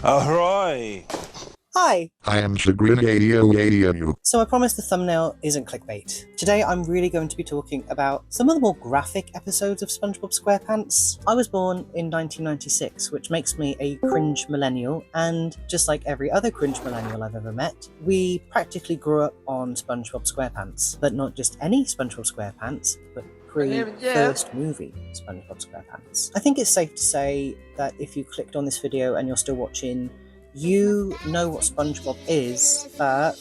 Ahoy! Hi! I am Squid. So I promise the thumbnail isn't clickbait. Today I'm really going to be talking about some of the more graphic episodes of SpongeBob SquarePants. I was born in 1996, which makes me a cringe millennial, and just like every other cringe millennial I've ever met, we practically grew up on SpongeBob SquarePants. But not just any SpongeBob SquarePants, but first movie SpongeBob SquarePants. I think it's safe to say that if you clicked on this video and you're still watching, you know what SpongeBob is, but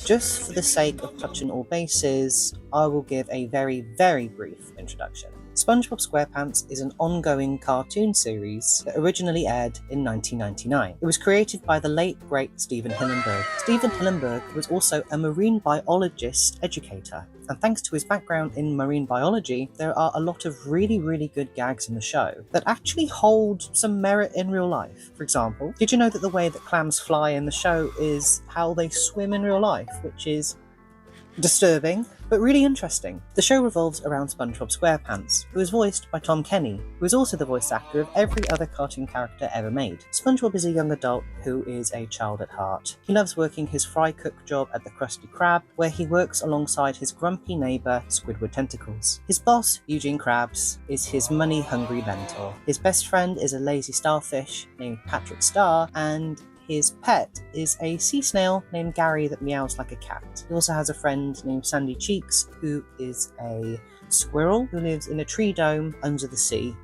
just for the sake of touching all bases, I will give a very, very brief introduction. SpongeBob SquarePants is an ongoing cartoon series that originally aired in 1999. It was created by the late, great Stephen Hillenburg. Stephen Hillenburg was also a marine biologist educator, and thanks to his background in marine biology, there are a lot of really, really good gags in the show that actually hold some merit in real life. For example, did you know that the way that clams fly in the show is how they swim in real life, which is disturbing, but really interesting. The show revolves around SpongeBob SquarePants, who is voiced by Tom Kenny, who is also the voice actor of every other cartoon character ever made. SpongeBob is a young adult who is a child at heart. He loves working his fry cook job at the Krusty Krab, where he works alongside his grumpy neighbour, Squidward Tentacles. His boss, Eugene Krabs, is his money-hungry mentor. His best friend is a lazy starfish named Patrick Star, and his pet is a sea snail named Gary that meows like a cat. He also has a friend named Sandy Cheeks, who is a squirrel who lives in a tree dome under the sea.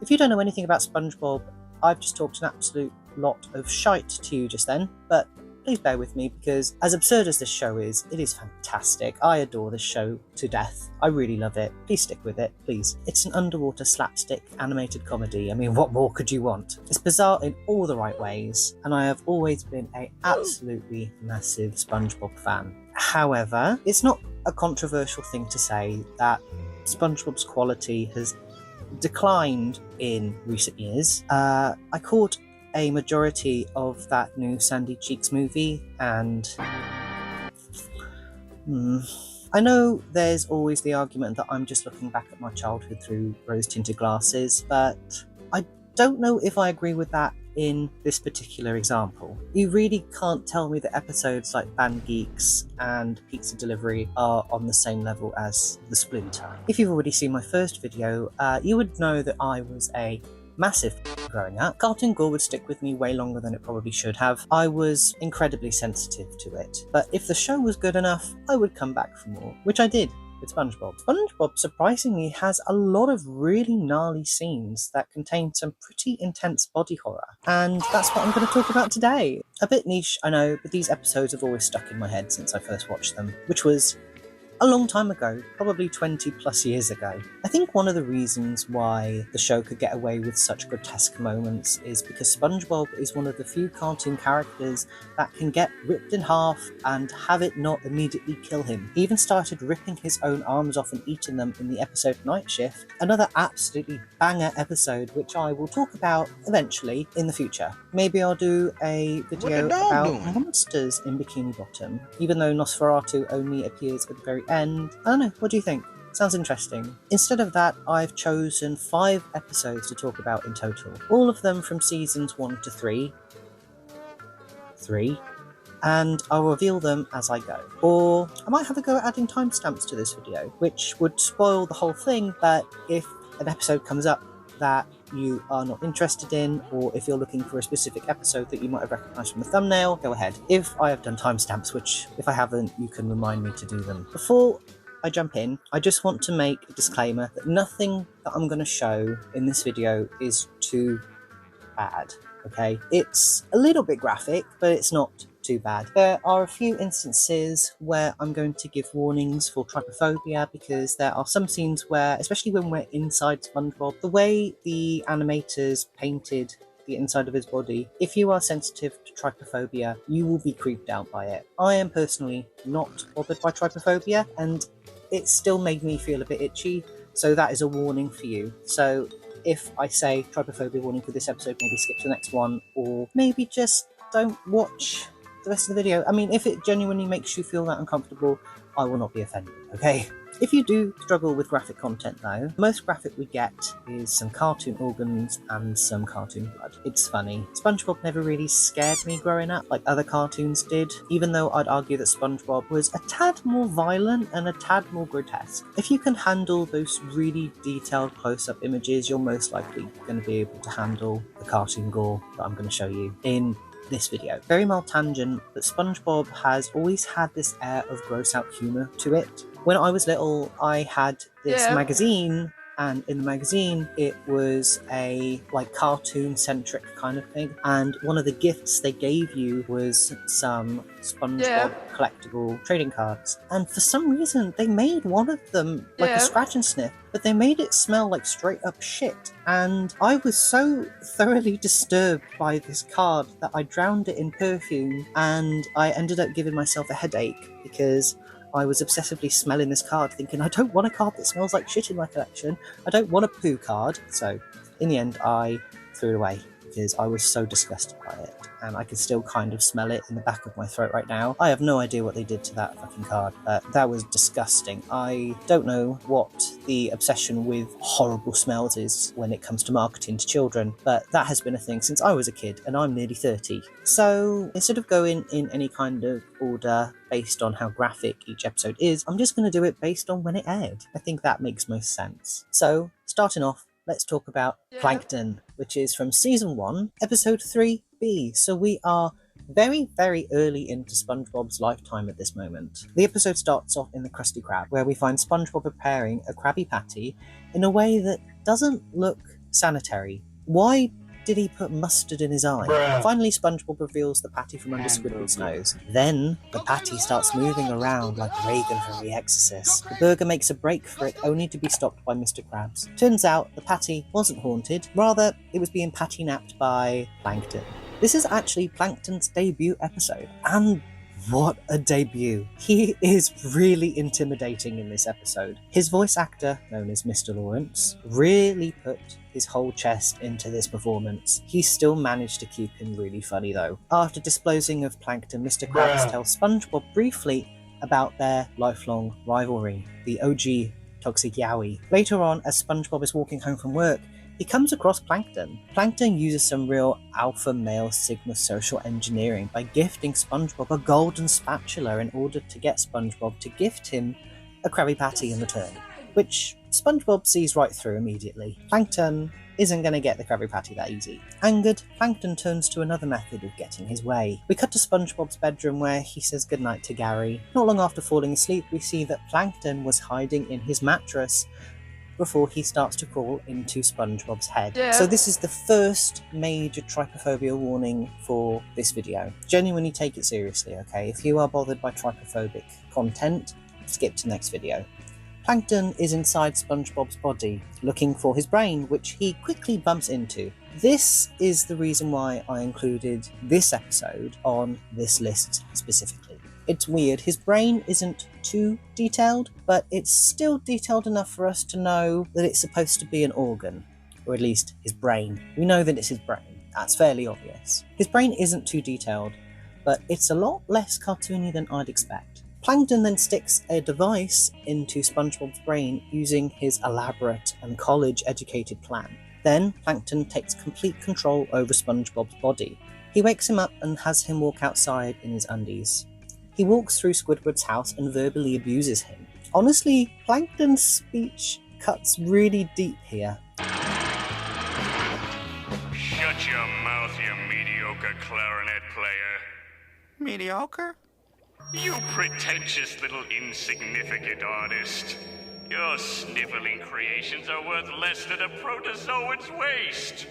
If you don't know anything about SpongeBob, I've just talked an absolute lot of shite to you just then, but please bear with me because as absurd as this show is, it is fantastic. I adore this show to death. I really love it. Please stick with it, please. It's an underwater slapstick animated comedy. I mean, what more could you want? It's bizarre in all the right ways, and I have always been an absolutely massive SpongeBob fan. However, it's not a controversial thing to say that SpongeBob's quality has declined in recent years. I caught a majority of that new Sandy Cheeks movie, and I know there's always the argument that I'm just looking back at my childhood through rose-tinted glasses, but I don't know if I agree with that in this particular example. You really can't tell me that episodes like Band Geeks and Pizza Delivery are on the same level as The Splinter. If you've already seen my first video, you would know that I was a massive growing up. Cartoon gore would stick with me way longer than it probably should have. I was incredibly sensitive to it, but if the show was good enough, I would come back for more, which I did with SpongeBob. SpongeBob surprisingly has a lot of really gnarly scenes that contain some pretty intense body horror, and that's what I'm going to talk about today. A bit niche, I know, but these episodes have always stuck in my head since I first watched them, which was a long time ago, probably 20 plus years ago. I think one of the reasons why the show could get away with such grotesque moments is because SpongeBob is one of the few cartoon characters that can get ripped in half and have it not immediately kill him. He even started ripping his own arms off and eating them in the episode Night Shift, another absolutely banger episode which I will talk about eventually in the future. Maybe I'll do a video about monsters in Bikini Bottom, even though Nosferatu only appears at the very end. I don't know, what do you think? Sounds interesting. Instead of that, I've chosen 5 episodes to talk about in total, all of them from seasons 1 to 3, and I'll reveal them as I go. Or I might have a go at adding timestamps to this video, which would spoil the whole thing, but if an episode comes up that you are not interested in, or if you're looking for a specific episode that you might have recognised from the thumbnail, go ahead. If I have done timestamps, which if I haven't, you can remind me to do them. Before I jump in, I just want to make a disclaimer that nothing that I'm going to show in this video is too bad, okay? It's a little bit graphic, but it's not too bad. There are a few instances where I'm going to give warnings for trypophobia because there are some scenes where, especially when we're inside SpongeBob, the way the animators painted the inside of his body, if you are sensitive to trypophobia, you will be creeped out by it. I am personally not bothered by trypophobia, and it still made me feel a bit itchy, so that is a warning for you. So if I say trypophobia warning for this episode, maybe skip to the next one, or maybe just don't watch the rest of the video. I mean, if it genuinely makes you feel that uncomfortable, I will not be offended, okay? If you do struggle with graphic content though, most graphic we get is some cartoon organs and some cartoon blood. It's funny. SpongeBob never really scared me growing up like other cartoons did, even though I'd argue that SpongeBob was a tad more violent and a tad more grotesque. If you can handle those really detailed close-up images, you're most likely going to be able to handle the cartoon gore that I'm going to show you in this video. Very mild tangent, but SpongeBob has always had this air of gross out humour to it. When I was little, I had this magazine, and in the magazine it was a like cartoon centric kind of thing, and one of the gifts they gave you was some SpongeBob collectible trading cards, and for some reason they made one of them like a scratch and sniff, but they made it smell like straight up shit, and I was so thoroughly disturbed by this card that I drowned it in perfume, and I ended up giving myself a headache because I was obsessively smelling this card thinking, I don't want a card that smells like shit in my collection. I don't want a poo card. So in the end, I threw it away because I was so disgusted by it. And I can still kind of smell it in the back of my throat right now. I have no idea what they did to that fucking card. That was disgusting. I don't know what the obsession with horrible smells is when it comes to marketing to children, but that has been a thing since I was a kid, and I'm nearly 30. So instead of going in any kind of order based on how graphic each episode is, I'm just going to do it based on when it aired. I think that makes most sense. So starting off, let's talk about Plankton, which is from season 1, episode 3B. So we are very, very early into SpongeBob's lifetime at this moment. The episode starts off in the Krusty Krab, where we find SpongeBob preparing a Krabby Patty in a way that doesn't look sanitary. Why did he put mustard in his eye? Finally, SpongeBob reveals the patty from under Squidward's nose. Then, the patty starts moving around like Reagan from The Exorcist. The burger makes a break for it, only to be stopped by Mr. Krabs. Turns out, the patty wasn't haunted, rather, it was being patty-napped by Plankton. This is actually Plankton's debut episode, and what a debut. He is really intimidating in this episode. His voice actor, known as Mr. Lawrence, really put his whole chest into this performance. He still managed to keep him really funny though. After disposing of Plankton, Mr. Krabs tells SpongeBob briefly about their lifelong rivalry, the OG Toxic Yowie. Later on, as SpongeBob is walking home from work, he comes across Plankton. Plankton uses some real alpha male Sigma social engineering by gifting SpongeBob a golden spatula in order to get SpongeBob to gift him a Krabby Patty in return, which SpongeBob sees right through immediately. Plankton isn't going to get the Krabby Patty that easy. Angered, Plankton turns to another method of getting his way. We cut to SpongeBob's bedroom where he says goodnight to Gary. Not long after falling asleep, we see that Plankton was hiding in his mattress before he starts to crawl into SpongeBob's head. So this is the first major trypophobia warning for this video. Genuinely take it seriously, okay? If you are bothered by trypophobic content, skip to next video. Plankton is inside SpongeBob's body, looking for his brain, which he quickly bumps into. This is the reason why I included this episode on this list specifically. It's weird, his brain isn't too detailed, but it's still detailed enough for us to know that it's supposed to be an organ, or at least his brain. We know that it's his brain, that's fairly obvious. His brain isn't too detailed, but it's a lot less cartoony than I'd expect. Plankton then sticks a device into SpongeBob's brain using his elaborate and college-educated plan. Then, Plankton takes complete control over SpongeBob's body. He wakes him up and has him walk outside in his undies. He walks through Squidward's house and verbally abuses him. Honestly, Plankton's speech cuts really deep here. Shut your mouth, you mediocre clarinet player. Mediocre? You pretentious little insignificant artist. Your sniveling creations are worth less than a protozoan's waste.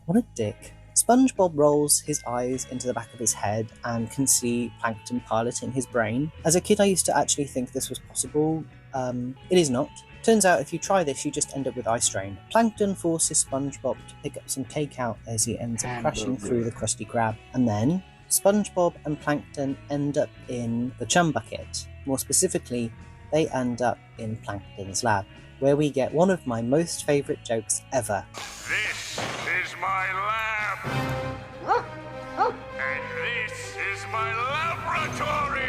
What a dick. SpongeBob rolls his eyes into the back of his head and can see Plankton piloting his brain. As a kid, I used to actually think this was possible. It is not. Turns out if you try this, you just end up with eye strain. Plankton forces SpongeBob to pick up some takeout as he ends up crashing through the Krusty Krab. And then, SpongeBob and Plankton end up in the chum bucket. More specifically, they end up in Plankton's lab, where we get one of my most favourite jokes ever. This is my lab. And this is my laboratory.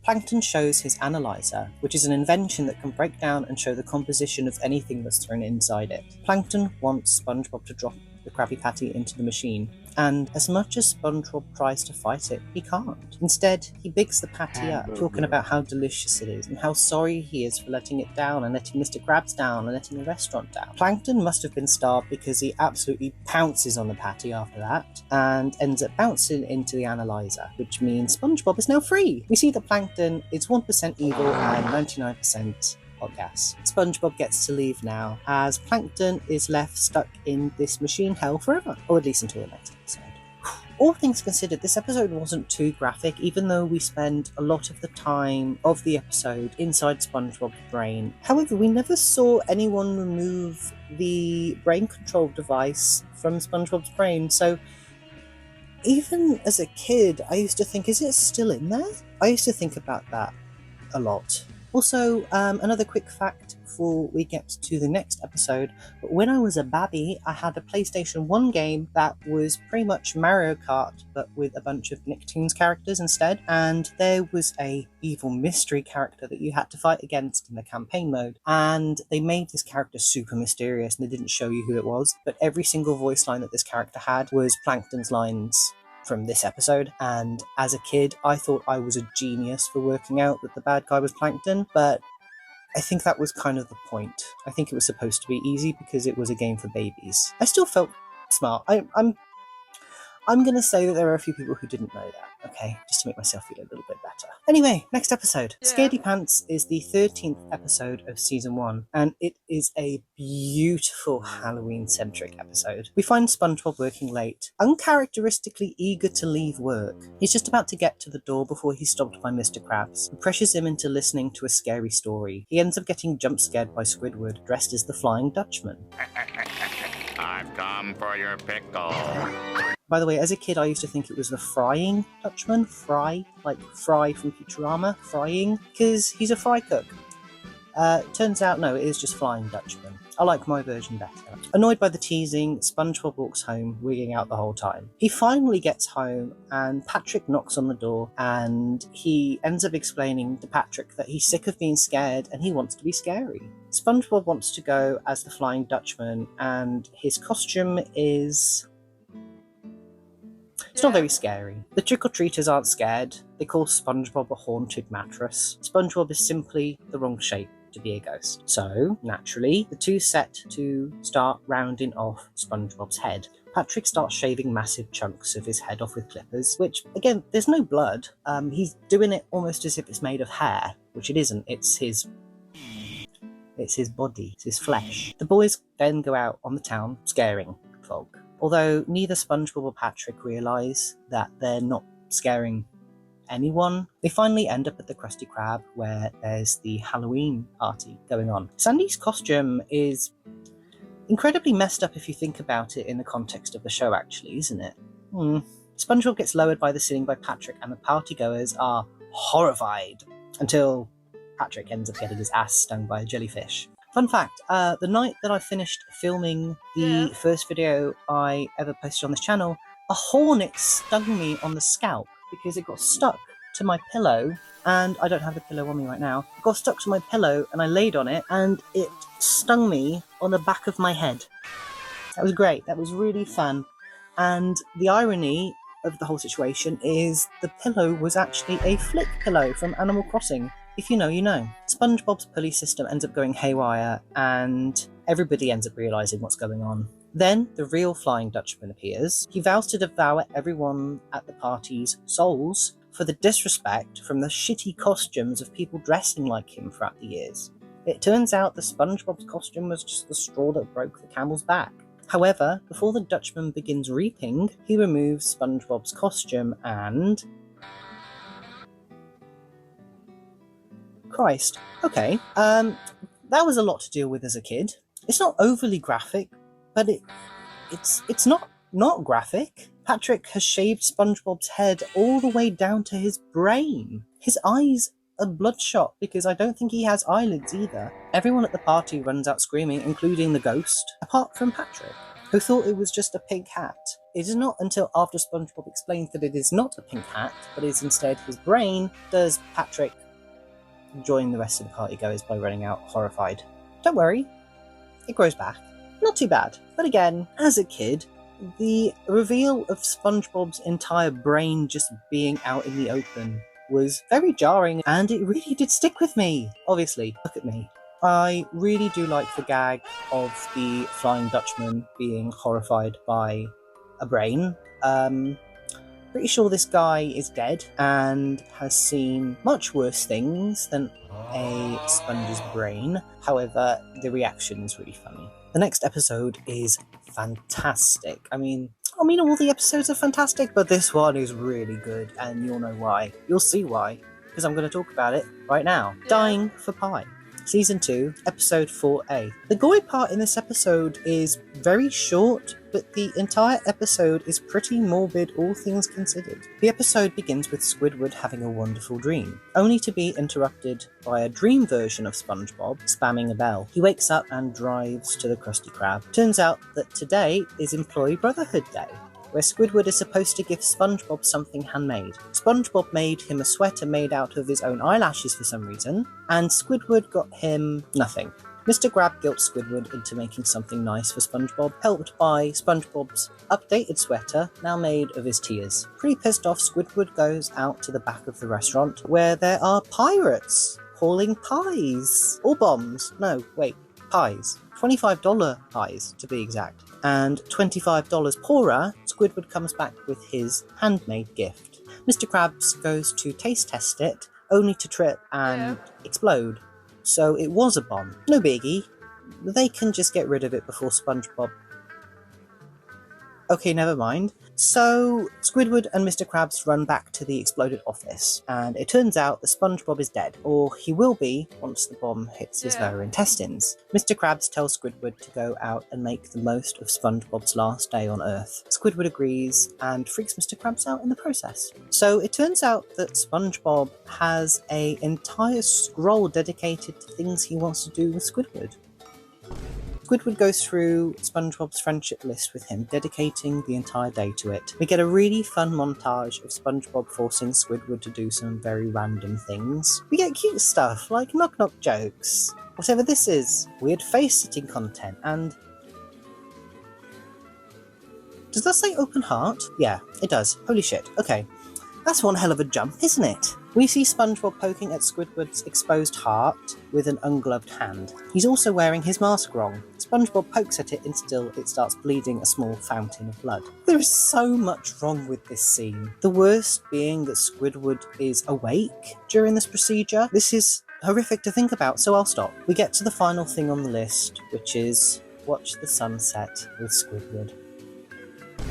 Plankton shows his analyzer, which is an invention that can break down and show the composition of anything that's thrown inside it. Plankton wants SpongeBob to drop the Krabby Patty into the machine, and as much as SpongeBob tries to fight it, he can't. Instead, he bigs the patty up, talking about how delicious it is and how sorry he is for letting it down and letting Mr. Krabs down and letting the restaurant down. Plankton must have been starved because he absolutely pounces on the patty after that and ends up bouncing into the analyzer, which means SpongeBob is now free. We see that Plankton is 1% evil and 99% hot gas. SpongeBob gets to leave now, as Plankton is left stuck in this machine hell forever, or at least until the next episode. All things considered, this episode wasn't too graphic, even though we spend a lot of the time of the episode inside SpongeBob's brain. However, we never saw anyone remove the brain control device from SpongeBob's brain, so even as a kid, I used to think, is it still in there? I used to think about that a lot. Also, another quick fact before we get to the next episode, when I was a babby, I had a PlayStation 1 game that was pretty much Mario Kart, but with a bunch of Nicktoons characters instead, and there was a evil mystery character that you had to fight against in the campaign mode, and they made this character super mysterious, and they didn't show you who it was, but every single voice line that this character had was Plankton's lines from this episode, and as a kid I thought I was a genius for working out that the bad guy was Plankton, but I think that was kind of the point. I think it was supposed to be easy because it was a game for babies. I still felt smart. I'm going to say that there are a few people who didn't know that, okay? Just to make myself feel a little bit better. Anyway, next episode. Yeah. Scaredy Pants is the 13th episode of Season 1, and it is a beautiful Halloween-centric episode. We find SpongeBob working late, uncharacteristically eager to leave work. He's just about to get to the door before he's stopped by Mr. Krabs, who pressures him into listening to a scary story. He ends up getting jump-scared by Squidward, dressed as the Flying Dutchman. I've come for your pickle. By the way, as a kid, I used to think it was the Frying Dutchman. Fry, like Fry from Futurama, frying, because he's a fry cook. Turns out, no, it is just Flying Dutchman. I like my version better. Annoyed by the teasing, SpongeBob walks home, wigging out the whole time. He finally gets home, and Patrick knocks on the door, and he ends up explaining to Patrick that he's sick of being scared, and he wants to be scary. SpongeBob wants to go as the Flying Dutchman, and his costume is... It's not very scary. The trick-or-treaters aren't scared. They call SpongeBob a haunted mattress. SpongeBob is simply the wrong shape to be a ghost. So, naturally, the two set to start rounding off SpongeBob's head. Patrick starts shaving massive chunks of his head off with clippers, which, again, there's no blood. He's doing it almost as if it's made of hair, which it isn't. It's his body. It's his flesh. The boys then go out on the town, scaring folk. Although neither SpongeBob or Patrick realise that they're not scaring anyone, they finally end up at the Krusty Krab, where there's the Halloween party going on. Sandy's costume is incredibly messed up if you think about it in the context of the show, actually, isn't it? SpongeBob gets lowered by the ceiling by Patrick, and the partygoers are horrified until Patrick ends up getting his ass stung by a jellyfish. Fun fact, the night that I finished filming the first video I ever posted on this channel, a hornet stung me on the scalp because it got stuck to my pillow, and I don't have the pillow on me right now. It got stuck to my pillow and I laid on it, and it stung me on the back of my head. That was great. That was really fun. And the irony of the whole situation is the pillow was actually a flick pillow from Animal Crossing. If you know, you know. SpongeBob's pulley system ends up going haywire, and everybody ends up realising what's going on. Then the real Flying Dutchman appears. He vows to devour everyone at the party's souls for the disrespect from the shitty costumes of people dressing like him throughout the years. It turns out that SpongeBob's costume was just the straw that broke the camel's back. However, before the Dutchman begins reaping, he removes SpongeBob's costume and... Christ. Okay. That was a lot to deal with as a kid. It's not overly graphic, but it's not graphic. Patrick has shaved SpongeBob's head all the way down to his brain. His eyes are bloodshot because I don't think he has eyelids either. Everyone at the party runs out screaming, including the ghost, apart from Patrick, who thought it was just a pig hat. it is not until after SpongeBob explains that it is not a pink hat, but is instead his brain, does Patrick join the rest of the partygoers by running out horrified. Don't worry, it grows back. Not too bad. But again, as a kid, the reveal of SpongeBob's entire brain just being out in the open was very jarring, and it really did stick with me. Obviously, look at me. I really do like the gag of the Flying Dutchman being horrified by a brain. Pretty sure this guy is dead and has seen much worse things than a sponge's brain. However, the reaction is really funny. The next episode is fantastic. I mean, all the episodes are fantastic, but this one is really good, and you'll know why. You'll see why, because I'm going to talk about it right now. Dying for Pie. Season 2, Episode 4A. The gory part in this episode is very short, but the entire episode is pretty morbid, all things considered. The episode begins with Squidward having a wonderful dream, only to be interrupted by a dream version of SpongeBob spamming a bell. He wakes up and drives to the Krusty Krab. Turns out that today is Employee Brotherhood Day, where Squidward is supposed to give SpongeBob something handmade. SpongeBob made him a sweater made out of his own eyelashes for some reason, and Squidward got him nothing. Mr. Crab guilts Squidward into making something nice for SpongeBob, helped by SpongeBob's updated sweater, now made of his tears. Pretty pissed off, Squidward goes out to the back of the restaurant, where there are pirates hauling pies. Or bombs. No, wait, pies. $25 pies, to be exact. And $25 poorer, Squidward comes back with his handmade gift. Mr. Krabs goes to taste test it, only to trip and explode. So it was a bomb. No biggie. They can just get rid of it before SpongeBob... Okay, never mind. So Squidward and Mr. Krabs run back to the exploded office, and it turns out that SpongeBob is dead, or he will be once the bomb hits his lower intestines. Mr. Krabs tells Squidward to go out and make the most of SpongeBob's last day on Earth. Squidward agrees and freaks Mr. Krabs out in the process. So it turns out that SpongeBob has an entire scroll dedicated to things he wants to do with Squidward. Squidward goes through SpongeBob's friendship list with him, dedicating the entire day to it. We get a really fun montage of SpongeBob forcing Squidward to do some very random things. We get cute stuff like knock-knock jokes, whatever this is, weird face-sitting content, and... Does that say open heart? Yeah, it does. Holy shit. Okay. That's one hell of a jump, isn't it? We see SpongeBob poking at Squidward's exposed heart with an ungloved hand. He's also wearing his mask wrong. SpongeBob pokes at it and still it starts bleeding a small fountain of blood. There is so much wrong with this scene. The worst being that Squidward is awake during this procedure. This is horrific to think about, so I'll stop. We get to the final thing on the list, which is watch the sunset with Squidward.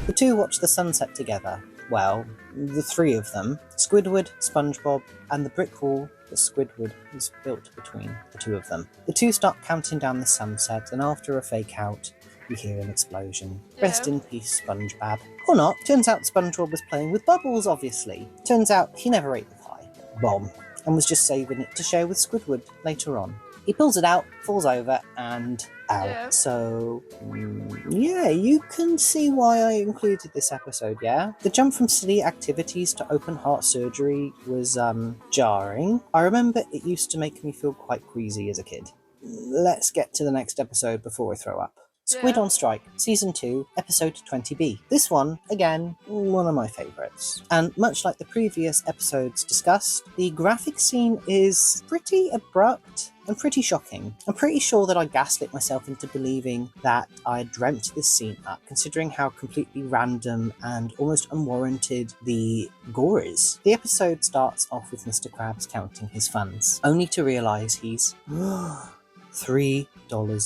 The two watch the sunset together. Well, the three of them, Squidward, SpongeBob, and the brick wall that Squidward has built between the two of them. The two start counting down the sunset, and after a fake out, we hear an explosion. Rest in peace, SpongeBob. Or not, turns out SpongeBob was playing with bubbles, obviously. Turns out he never ate the pie. Bomb. And was just saving it to share with Squidward later on. He pulls it out, falls over, and out. Yeah. So, yeah, you can see why I included this episode, yeah? The jump from silly activities to open heart surgery was, jarring. I remember it used to make me feel quite queasy as a kid. Let's get to the next episode before I throw up. Squid on Strike, Season 2, Episode 20B. This one, again, one of my favourites. And much like the previous episodes discussed, the graphic scene is pretty abrupt and pretty shocking. I'm pretty sure that I gaslit myself into believing that I had dreamt this scene up, considering how completely random and almost unwarranted the gore is. The episode starts off with Mr. Krabs counting his funds, only to realise he's $3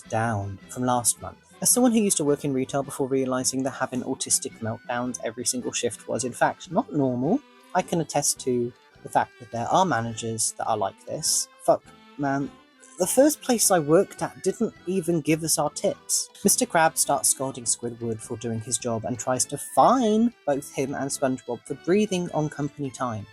down from last month. As someone who used to work in retail before realising that having autistic meltdowns every single shift was in fact not normal, I can attest to the fact that there are managers that are like this. Fuck, man. The first place I worked at didn't even give us our tips. Mr. Krabs starts scolding Squidward for doing his job and tries to fine both him and SpongeBob for breathing on company time.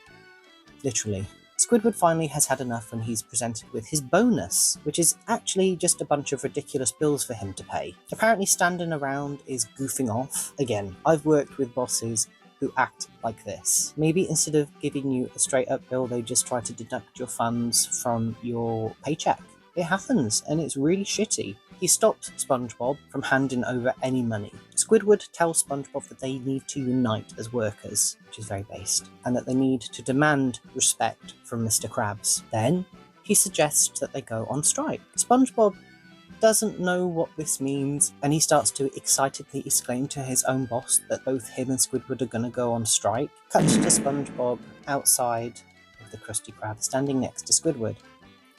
Literally. Squidward finally has had enough when he's presented with his bonus, which is actually just a bunch of ridiculous bills for him to pay. Apparently standing around is goofing off. Again, I've worked with bosses who act like this. Maybe instead of giving you a straight up bill, they just try to deduct your funds from your paycheck. It happens, and it's really shitty. He stopped SpongeBob from handing over any money. Squidward tells SpongeBob that they need to unite as workers, which is very based, and that they need to demand respect from Mr. Krabs. Then, he suggests that they go on strike. SpongeBob doesn't know what this means, and he starts to excitedly exclaim to his own boss that both him and Squidward are going to go on strike. Cut to SpongeBob outside of the Krusty Krab, standing next to Squidward.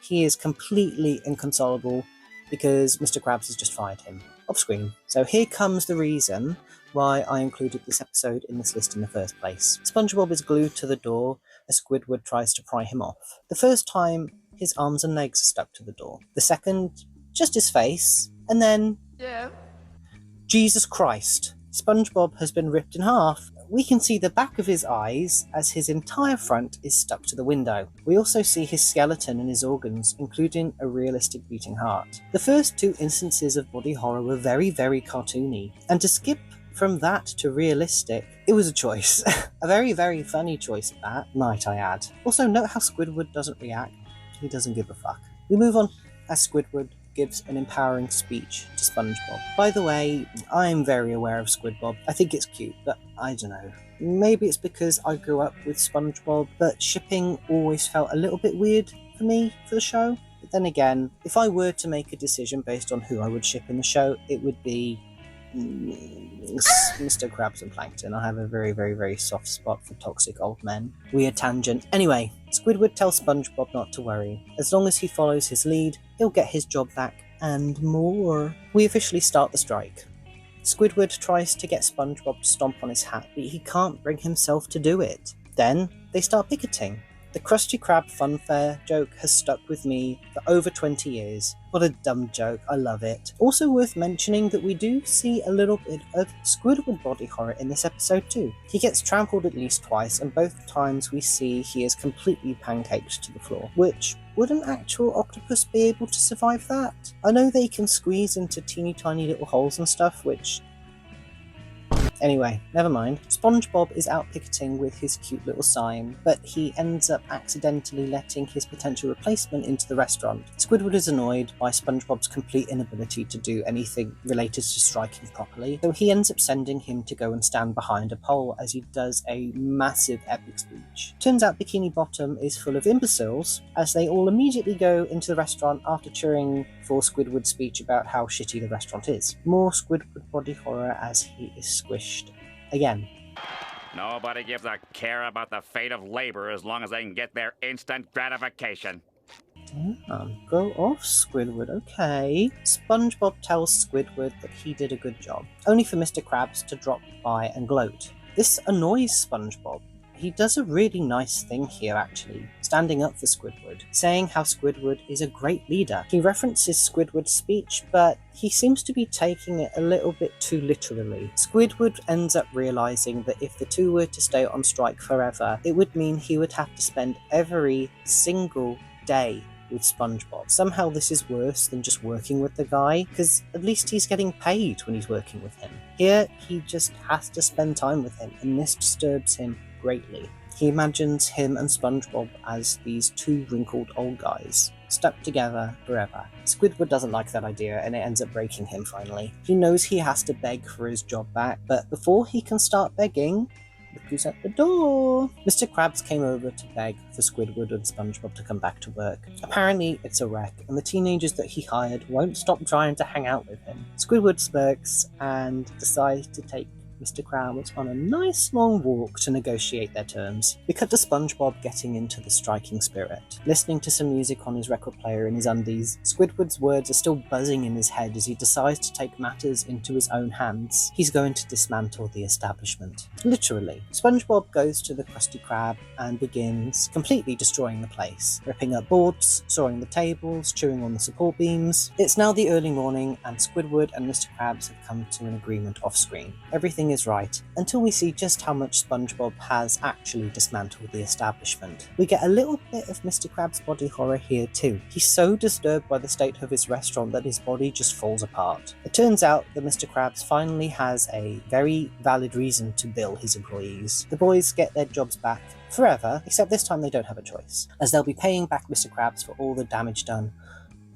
He is completely inconsolable because Mr. Krabs has just fired him off screen. So here comes the reason why I included this episode in this list in the first place. SpongeBob is glued to the door as Squidward tries to pry him off. The first time, his arms and legs are stuck to the door. The second, just his face, and then... yeah. Jesus Christ! SpongeBob has been ripped in half. We can see the back of his eyes as his entire front is stuck to the window. We also see his skeleton and his organs, including a realistic beating heart. The first two instances of body horror were very, very cartoony, and to skip from that to realistic, it was a choice. A very, very funny choice at that, might I add. Also, note how Squidward doesn't react. He doesn't give a fuck. We move on as Squidward gives an empowering speech to SpongeBob. By the way, I'm very aware of SquidBob. I think it's cute, but I don't know. Maybe it's because I grew up with SpongeBob, but shipping always felt a little bit weird for me for the show. But then again, if I were to make a decision based on who I would ship in the show, it would be Mr. Krabs and Plankton. I have a very, very, very soft spot for toxic old men. Weird tangent. Anyway, Squidward tells SpongeBob not to worry. As long as he follows his lead, he'll get his job back and more. We officially start the strike. Squidward tries to get SpongeBob to stomp on his hat, but he can't bring himself to do it. Then they start picketing. The Krusty Krab funfair joke has stuck with me for over 20 years. What a dumb joke, I love it. Also worth mentioning that we do see a little bit of Squidward body horror in this episode too. He gets trampled at least twice, and both times we see he is completely pancaked to the floor. Which, would an actual octopus be able to survive that? I know they can squeeze into teeny tiny little holes and stuff, which... Anyway, never mind. SpongeBob is out picketing with his cute little sign, but he ends up accidentally letting his potential replacement into the restaurant. Squidward is annoyed by SpongeBob's complete inability to do anything related to striking properly, so he ends up sending him to go and stand behind a pole as he does a massive epic speech. Turns out Bikini Bottom is full of imbeciles, as they all immediately go into the restaurant after cheering for Squidward's speech about how shitty the restaurant is. More Squidward body horror as he is squished again. Nobody gives a care about the fate of labor as long as they can get their instant gratification. Go off, Squidward, okay. SpongeBob tells Squidward that he did a good job, only for Mr. Krabs to drop by and gloat. This annoys SpongeBob. He does a really nice thing here, actually, standing up for Squidward, saying how Squidward is a great leader. He references Squidward's speech, but he seems to be taking it a little bit too literally. Squidward ends up realizing that if the two were to stay on strike forever, it would mean he would have to spend every single day with SpongeBob. Somehow this is worse than just working with the guy, because at least he's getting paid when he's working with him. Here, he just has to spend time with him, and this disturbs him greatly. He imagines him and SpongeBob as these two wrinkled old guys, stuck together forever. Squidward doesn't like that idea, and it ends up breaking him finally. He knows he has to beg for his job back, but before he can start begging, look who's at the door! Mr. Krabs came over to beg for Squidward and SpongeBob to come back to work. Apparently, it's a wreck, and the teenagers that he hired won't stop trying to hang out with him. Squidward smirks and decides to take Mr. Krabs on a nice long walk to negotiate their terms. We cut to SpongeBob getting into the striking spirit, listening to some music on his record player in his undies. Squidward's words are still buzzing in his head as he decides to take matters into his own hands. He's going to dismantle the establishment. Literally. SpongeBob goes to the Krusty Krab and begins completely destroying the place, ripping up boards, sawing the tables, chewing on the support beams. It's now the early morning, and Squidward and Mr. Krabs have come to an agreement off-screen. Everything everything is right, until we see just how much SpongeBob has actually dismantled the establishment. We get a little bit of Mr. Krabs' body horror here too. He's so disturbed by the state of his restaurant that his body just falls apart. It turns out that Mr. Krabs finally has a very valid reason to bill his employees. The boys get their jobs back forever, except this time they don't have a choice, as they'll be paying back Mr. Krabs for all the damage done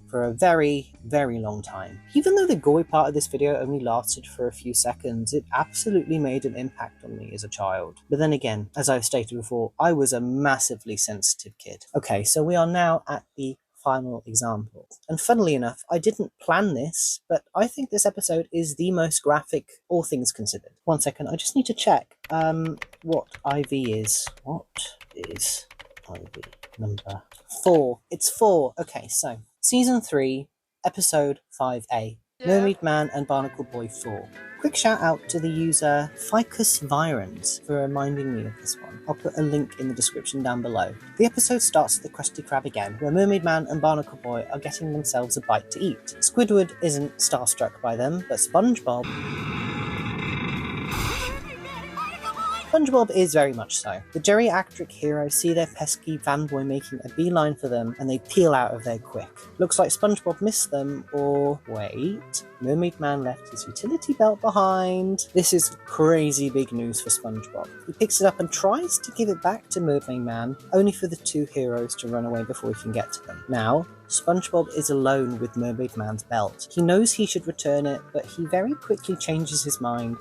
for a very, very long time. Even though the gory part of this video only lasted for a few seconds, it absolutely made an impact on me as a child. But then again, as I've stated before, I was a massively sensitive kid. Okay, so we are now at the final example. And funnily enough, I didn't plan this, but I think this episode is the most graphic, all things considered. 1 second, I just need to check what IV is. What is IV? Number 4. It's 4. Okay, so Season 3, Episode 5A, Mermaid Man and Barnacleboy IV. Quick shout out to the user Ficus Virens for reminding me of this one. I'll put a link in the description down below. The episode starts at the Krusty Krab again, where Mermaid Man and Barnacleboy are getting themselves a bite to eat. Squidward isn't starstruck by them, but SpongeBob is very much so. The geriatric heroes see their pesky fanboy making a beeline for them and they peel out of there quick. Looks like SpongeBob missed them, or wait, Mermaid Man left his utility belt behind. This is crazy big news for SpongeBob. He picks it up and tries to give it back to Mermaid Man, only for the two heroes to run away before he can get to them. Now, SpongeBob is alone with Mermaid Man's belt. He knows he should return it, but he very quickly changes his mind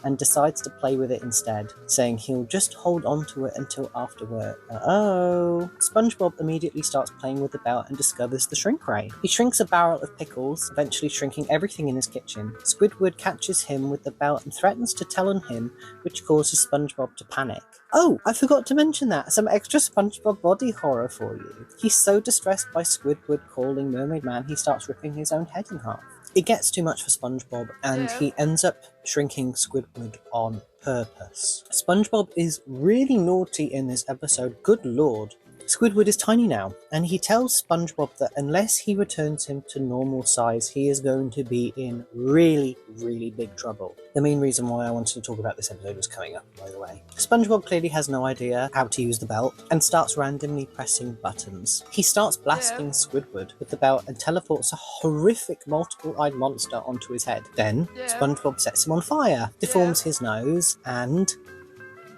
and decides to play with it instead, saying he'll just hold on to it until after work. SpongeBob immediately starts playing with the belt and discovers the shrink ray. He shrinks a barrel of pickles, eventually shrinking everything in his kitchen. Squidward catches him with the belt and threatens to tell on him, which causes SpongeBob to panic. Oh, I forgot to mention that. Some extra SpongeBob body horror for you. He's so distressed by Squidward calling Mermaid Man, he starts ripping his own head in half. It gets too much for SpongeBob, and he ends up shrinking Squidward on purpose. SpongeBob is really naughty in this episode, good lord. Squidward is tiny now, and he tells SpongeBob that unless he returns him to normal size, he is going to be in really, really big trouble. The main reason why I wanted to talk about this episode was coming up, by the way. SpongeBob clearly has no idea how to use the belt, and starts randomly pressing buttons. He starts blasting Squidward with the belt and teleports a horrific multiple-eyed monster onto his head. Then, SpongeBob sets him on fire, deforms his nose, and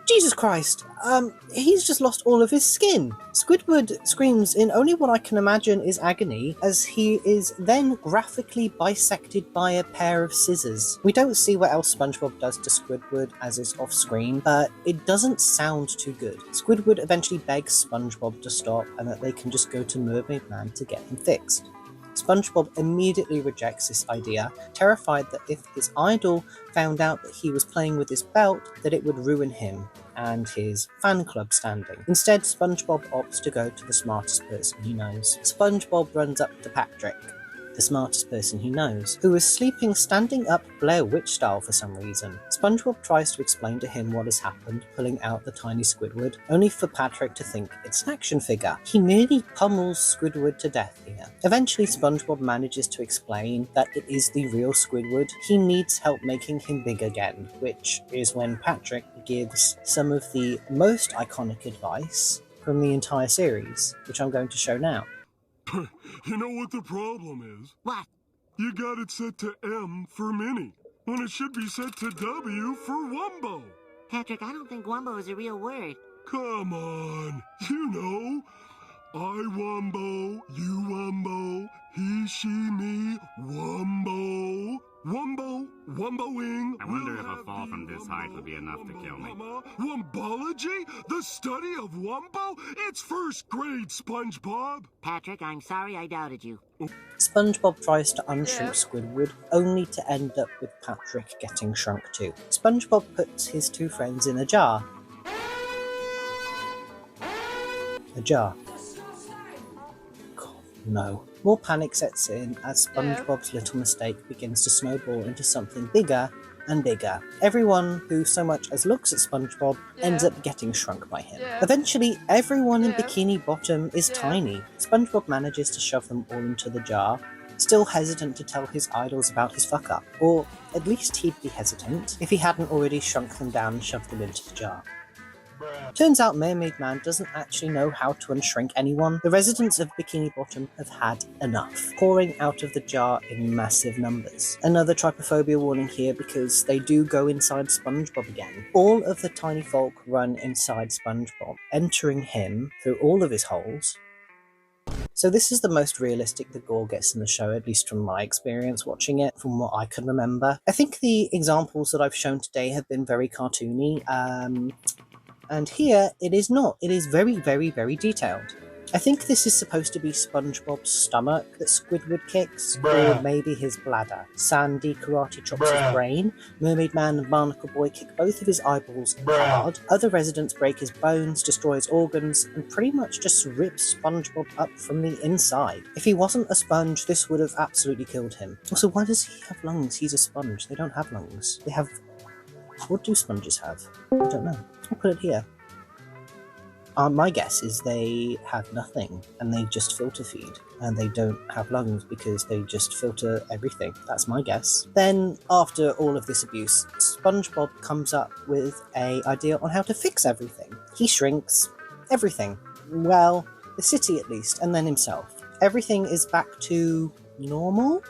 Jesus Christ, he's just lost all of his skin. Squidward screams in only what I can imagine is agony, as he is then graphically bisected by a pair of scissors. We don't see what else SpongeBob does to Squidward as is off screen, but it doesn't sound too good. Squidward eventually begs SpongeBob to stop and that they can just go to Mermaid Man to get him fixed. SpongeBob immediately rejects this idea, terrified that if his idol found out that he was playing with his belt, that it would ruin him and his fan club standing. Instead, SpongeBob opts to go to the smartest person he knows. SpongeBob runs up to Patrick, the smartest person he knows, who is sleeping standing up Blair Witch style for some reason. SpongeBob tries to explain to him what has happened, pulling out the tiny Squidward, only for Patrick to think it's an action figure. He nearly pummels Squidward to death here. Eventually, SpongeBob manages to explain that it is the real Squidward. He needs help making him big again, which is when Patrick gives some of the most iconic advice from the entire series, which I'm going to show now. You know what the problem is? What? You got it set to M for Minnie, when it should be set to W for Wumbo. Patrick, I don't think Wumbo is a real word. Come on, you know. I Wumbo, you Wumbo, he, she, me, Wumbo. Wumbo, Wumboing. I wonder if a fall from this height would be enough to kill me. Wumbology? The study of Wumbo? It's first grade, SpongeBob. Patrick, I'm sorry I doubted you. SpongeBob tries to unshrink Squidward, only to end up with Patrick getting shrunk too. SpongeBob puts his two friends in a jar. A jar. God, no. More panic sets in as SpongeBob's little mistake begins to snowball into something bigger and bigger. Everyone who so much as looks at SpongeBob ends up getting shrunk by him. Eventually, everyone in Bikini Bottom is tiny. SpongeBob manages to shove them all into the jar, still hesitant to tell his idols about his fuck-up. Or at least he'd be hesitant if he hadn't already shrunk them down and shoved them into the jar. Turns out Mermaid Man doesn't actually know how to unshrink anyone. The residents of Bikini Bottom have had enough, pouring out of the jar in massive numbers. Another trypophobia warning here because they do go inside SpongeBob again. All of the tiny folk run inside SpongeBob, entering him through all of his holes. So this is the most realistic the gore gets in the show, at least from my experience watching it, from what I can remember. I think the examples that I've shown today have been very cartoony, and here it is not. It is very, very, very detailed. I think this is supposed to be SpongeBob's stomach that Squidward kicks, or maybe his bladder. Sandy karate chops his brain, Mermaid Man and Barnacleboy kick both of his eyeballs hard, other residents break his bones, destroy his organs, and pretty much just rip SpongeBob up from the inside. If he wasn't a sponge, this would have absolutely killed him. Also, why does he have lungs? He's a sponge. They don't have lungs. They have... What do sponges have? I don't know. I'll put it here. My guess is they have nothing, and they just filter feed, and they don't have lungs because they just filter everything. That's my guess. Then, after all of this abuse, SpongeBob comes up with an idea on how to fix everything. He shrinks everything. Well, the city at least, and then himself. Everything is back to normal?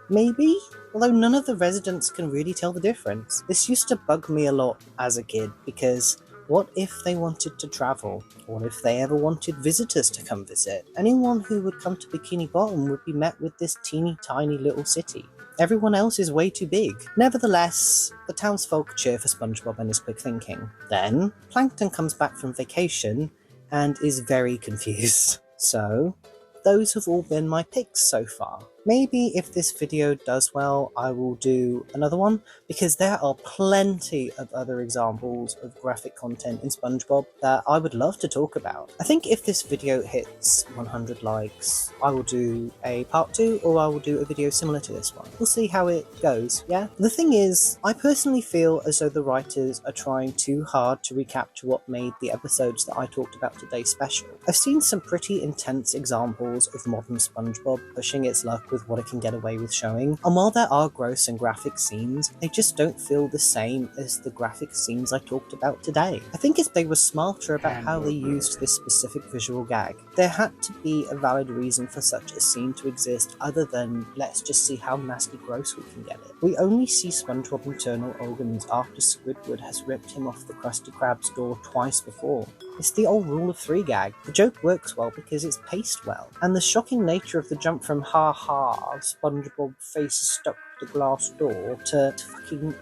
Maybe? Although none of the residents can really tell the difference. This used to bug me a lot as a kid, because what if they wanted to travel? What if they ever wanted visitors to come visit? Anyone who would come to Bikini Bottom would be met with this teeny tiny little city. Everyone else is way too big. Nevertheless, the townsfolk cheer for SpongeBob and his quick thinking. Then, Plankton comes back from vacation and is very confused. So, those have all been my picks so far. Maybe if this video does well, I will do another one, because there are plenty of other examples of graphic content in SpongeBob that I would love to talk about. I think if this video hits 100 likes, I will do a part 2, or I will do a video similar to this one. We'll see how it goes, yeah? The thing is, I personally feel as though the writers are trying too hard to recapture what made the episodes that I talked about today special. I've seen some pretty intense examples of modern SpongeBob pushing its luck with what it can get away with showing, and while there are gross and graphic scenes, they just don't feel the same as the graphic scenes I talked about today. I think if they were smarter about how they used this specific visual gag, there had to be a valid reason for such a scene to exist other than let's just see how nasty gross we can get it. We only see SpongeBob internal organs after Squidward has ripped him off the Krusty Krab's door twice before. It's the old rule of 3 gag. The joke works well because it's paced well, and the shocking nature of the jump from ha ha, SpongeBob face is stuck to the glass door, to fucking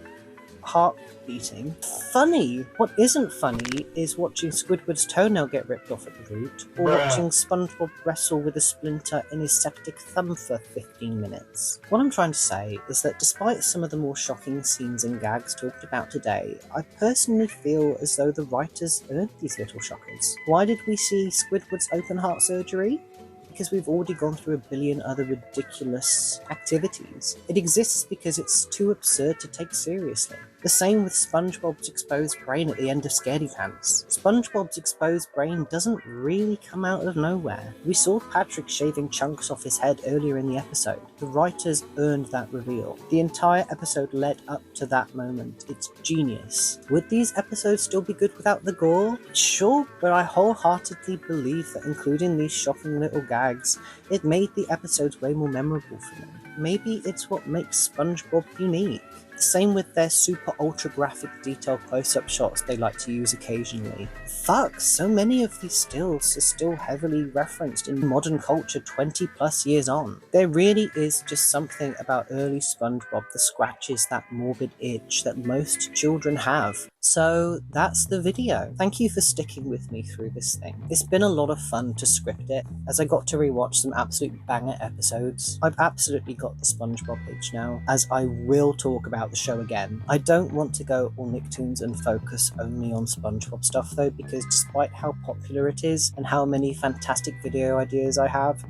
heart beating. Funny! What isn't funny is watching Squidward's toenail get ripped off at the root, or watching SpongeBob wrestle with a splinter in his septic thumb for 15 minutes. What I'm trying to say is that despite some of the more shocking scenes and gags talked about today, I personally feel as though the writers earned these little shockers. Why did we see Squidward's open heart surgery? Because we've already gone through a billion other ridiculous activities. It exists because it's too absurd to take seriously. The same with SpongeBob's exposed brain at the end of Scaredy Pants. SpongeBob's exposed brain doesn't really come out of nowhere. We saw Patrick shaving chunks off his head earlier in the episode. The writers earned that reveal. The entire episode led up to that moment. It's genius. Would these episodes still be good without the gore? Sure, but I wholeheartedly believe that including these shocking little gags, it made the episodes way more memorable for me. Maybe it's what makes SpongeBob unique. Same with their super ultra graphic detailed close-up shots they like to use occasionally. Fuck, so many of these stills are still heavily referenced in modern culture 20 plus years on. There really is just something about early SpongeBob that scratches that morbid itch that most children have. So that's the video. Thank you for sticking with me through this thing. It's been a lot of fun to script it, as I got to rewatch some absolute banger episodes. I've absolutely got the SpongeBob itch now, as I will talk about the show again. I don't want to go all Nicktoons and focus only on SpongeBob stuff though, because despite how popular it is and how many fantastic video ideas I have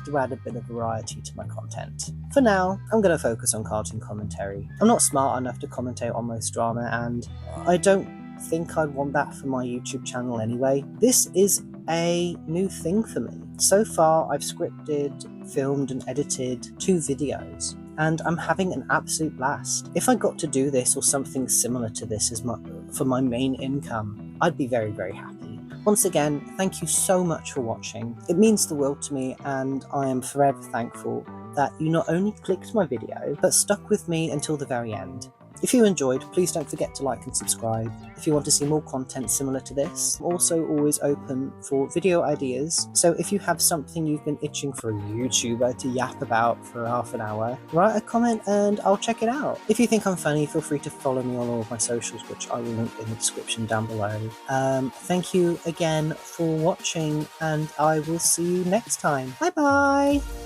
to add a bit of variety to my content. For now, I'm going to focus on cartoon commentary. I'm not smart enough to commentate on most drama, and I don't think I'd want that for my YouTube channel anyway. This is a new thing for me. So far, I've scripted filmed and edited 2 videos, and I'm having an absolute blast. If I got to do this or something similar to this for my main income, I'd be very, very happy. Once again, thank you so much for watching. It means the world to me, and I am forever thankful that you not only clicked my video, but stuck with me until the very end. If you enjoyed, please don't forget to like and subscribe. If you want to see more content similar to this, I'm also always open for video ideas, so if you have something you've been itching for a YouTuber to yap about for half an hour, write a comment and I'll check it out. If you think I'm funny, feel free to follow me on all of my socials, which I will link in the description down below. Thank you again for watching, and I will see you next time. Bye bye!